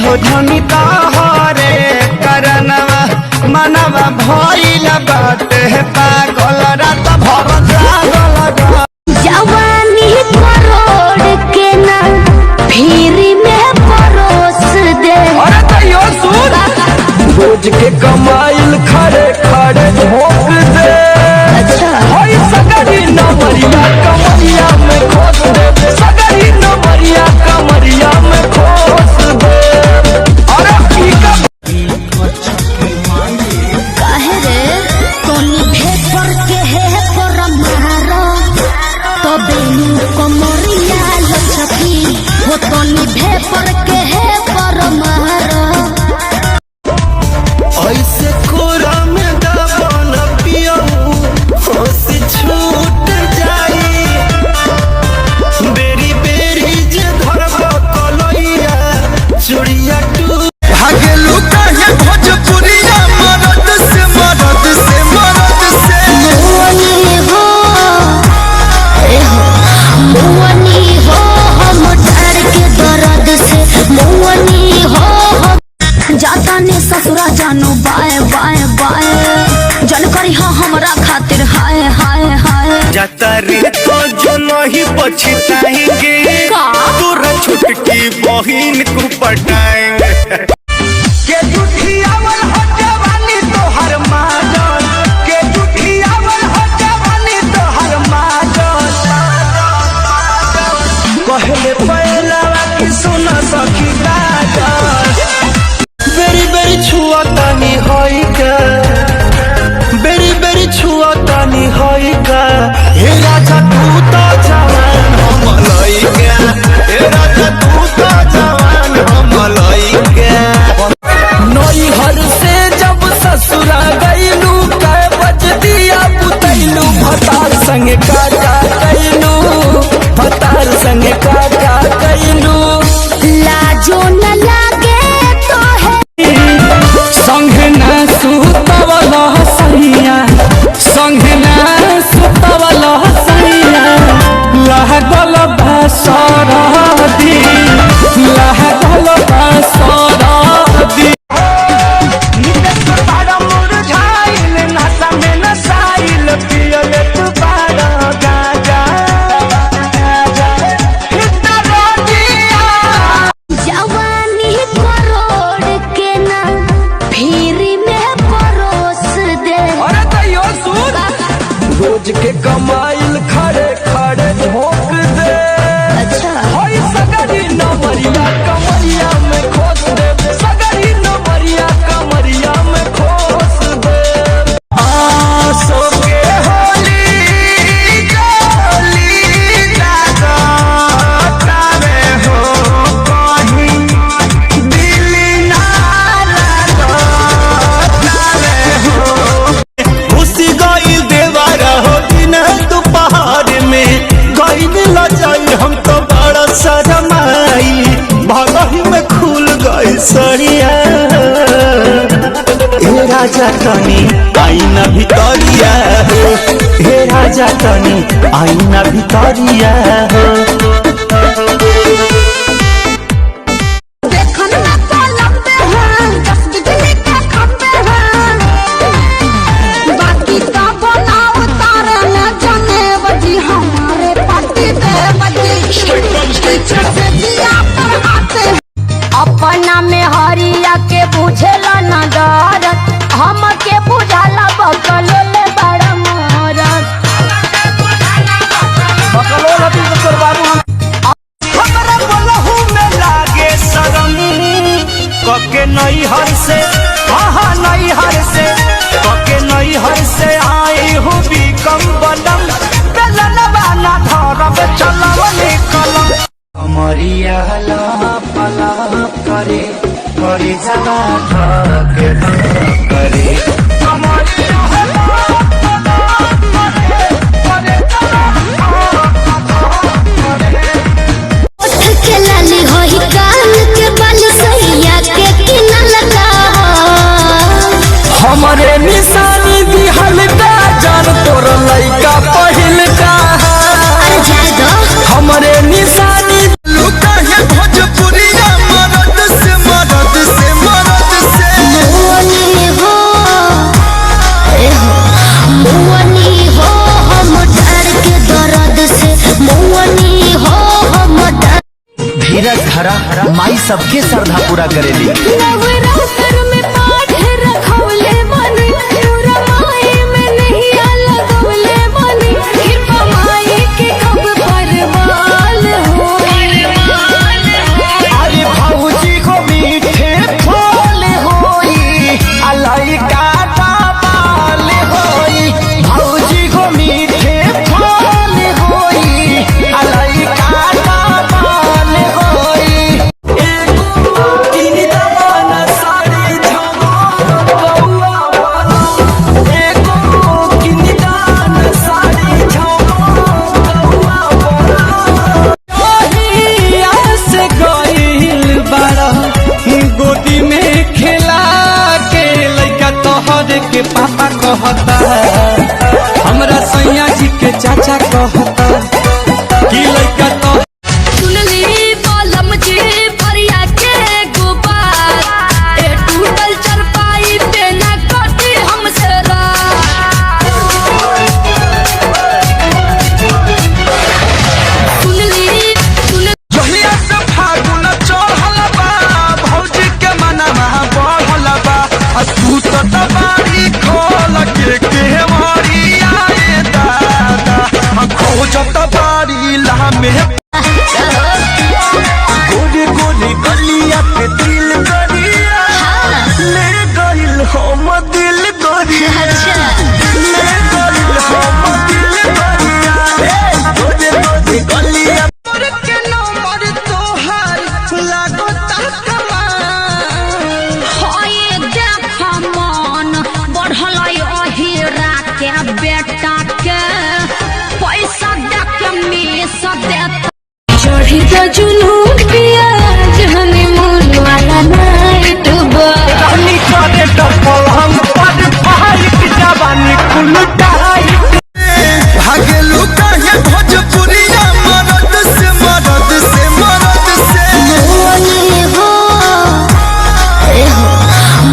हो धनी तोहरे करनवा मनवा भइल बाटे पागल रात भर जागल जवानी करोड़ के ना फिरी में परोस दे। अरे तैयो सुन रोज के कमाइल खड़े खड़े झोंक दे। अच्छा होई सगरी नमरिया कमरिया में खोस दे सगरी नमरिया कमरिया में खोस दे। अरे काहे रे तोनी भेपर के है पर मारो तो बेनु कमरिया लचकी हो तोनी भेपर के है पर मारो। ऐसे कोरा में दबन पियऊ होश छूट जाई बेरी बेरी जे धरब कलैया चुड़िया टूट भागे लुका है भोजपुरिया मरद से मरद से मरद से मुअनी हो मुअनी हो हम डर के दर्द से मुअनी हो जाता ने ससुरा जानो बाय बाय बाय जन करी हाँ हमरा खातिर हाय हाय हाय जाता रे तो जो नहीं पछताएंगे तोरा छुटकी बहिन को पटाएंगे के जुठियावल हो जवानी तोहर माजल के जुठियावल हो जवानी तोहर माजल कहले पहलवा की सुन सखी काजल बेरी बेरी छुआ तानी होई का बेरी बेरी छुआ तानी होई का हे राजा तू तो जवान हम लइका हे राजा तू तो जवान हम लइका नई हर से जब ससुरा गइलू कै बज दिया बुतैलू भतार संगे काका कैलू भतार संगे काका कैलू लाजो न लागे तो है संगे ना सुतवल सैया संगे ना सुतवल सैया लागल बसरदी लागल बसरदी जवानी करोड़ के ना फिरी में परोस दे। अरे तैयो सुन रोज के कमाइल खड़े खड़े झोंक दे। अच्छा होई सगरी नमरिया कमरिया में खोस दे सगरी नमरिया कमरिया में खोस दे। आसो के होली जोली जागा तारे हो कहीं दिल ना लगा तारे हो घुसी गई देवारा हो दिन दोपहर में गई लजाई हम तो बड़ा शरमाई भगही में खुल गई सरिया हे राजा तनी आईना भितरिया हो हे राजा तनी आईना भितरिया हो देखन ना तो लंबे हैं 10 बिजली के खंबे हैं बाकी का बनाओ तारे न जाने बजी हमारे पार्टी दे बजी से दिया पर आते अपना में हरिया के बुझेला न डरत हम के बुझाला बकल ले बड़ा मोरत बकलो लती कर बाबू हमरा बोलहु में लागे शरम कके नई हर से आहा नई हर से कके नई हर से आई हूँ बिकम बलम बेलनवा ना धरब चलम निकलम हमारिया पला करे करे जगा के करे हमारिया के लाली होई कान के बाल सैया के किना लगा हमारे निशानी दिहल का जान तोर लइका पहिल का अरे जाए दो हमारे निशानी लुका है भोजपुरिया मरद से मरद माई सबके श्रद्धा पूरा करेली। नवरात्र में पाठ रखौले बनी, पूरा माई में नैया लगौले बनी, कृपा माई के कब परवाल होई। अरे भौजी को मीठे फूल होई, अलाई का बाल होई। भौजी को मीठे फूल होई, अलाई का बाल होई। एगो तीन दवाना साड़ी झमक बउआ वाला, एगो तीन दवाना साड़ी झमक बउआ वाला। कहिया से गइल बाड़ा गोदी में खेला के लइका तोहर के पापा कहता, हमरा सैया जी के चाचा कहता कि लइका तो सुनली बालम जी परिया के गोपाल, ए टूटल चरपाई पे न कटी हमसे रात। सुनली जहिया से फागुन चढ़ल बा, भौजी के मनवा बढ़ल बा। तू तो तबारी खोल के केवाड़ी आए दादा, खोजत बारी लामे गोरी गोरी गलिया पे दिल गरिया ले गइल हम दिल गरिया, ले गइल हम दिल गरिया। गोरी गोरी गलिया के नंबर तोहार लागता कमाल। होए देख मन बढ़ल अहिरा के बेटा के, पैसा देख के मीस देता। चढ़ी तो जुनून पिया जहनी मून वाला नाइट बा। रानी करे टपल हम पर पाइप जवानी कुल टाइट। भागेलू काहे भोजपुरिया मरद से मरद से मरद से। मुअनी हो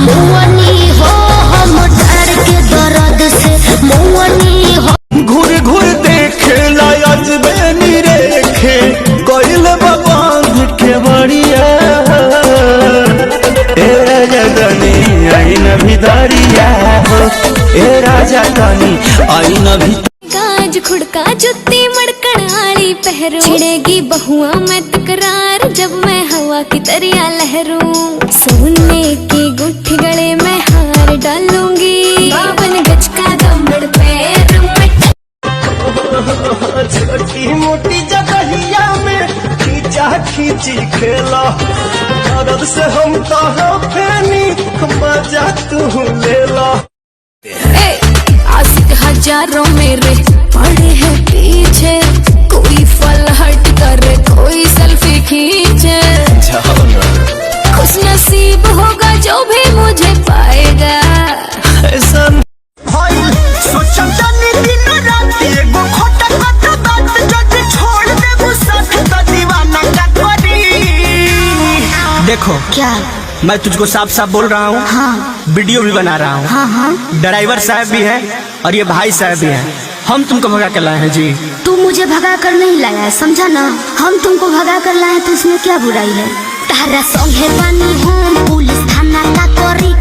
मुअनी हो हम डर के दर्द से मुअनी हो। घूर घूर देखे लायज बेनी रेखे कोइल बाबांध के बढ़िया। ए राजा तनी आई न भितरिया हो, ए राजा तनी आई न भितरिया। काज खुड़का जुत्ती मड़कड़ाड़ी पहरू, छिड़ेगी बहुआ मैं तकरार जब मैं हवा की तरिया लहरूं। सोने की गुठी गले में हार डालूंगी, बावन गज का दमड़ पैर में। छोटी मोटी जगहिया में खींचा खींची खेला, मदद से हम तो फेनी मजा तू लेला। आशिक हजारों मेरे पड़े हैं पीछे, कोई फल हट करे कोई सेल्फी खींचे। खुश नसीब होगा जो भी मुझे पाएगा। ऐसा सोचा जानी दिन रात एगो खोटा खोटा बात जब छोड़ दे गुस्सा तो दीवाना का करी। देखो क्या? मैं तुझको साफ साफ बोल रहा हूँ। हाँ वीडियो भी बना रहा हूँ। हाँ हाँ ड्राइवर साहब भी है और ये भाई साहब भी हैं। हम तुमको भगा कर लाए हैं जी। तू मुझे भगा कर नहीं लाया है, समझा ना। हम तुमको भगा कर लाए तो इसमें क्या बुराई है। तारा संगे बनी हूँ पुलिस थाना का कोरी,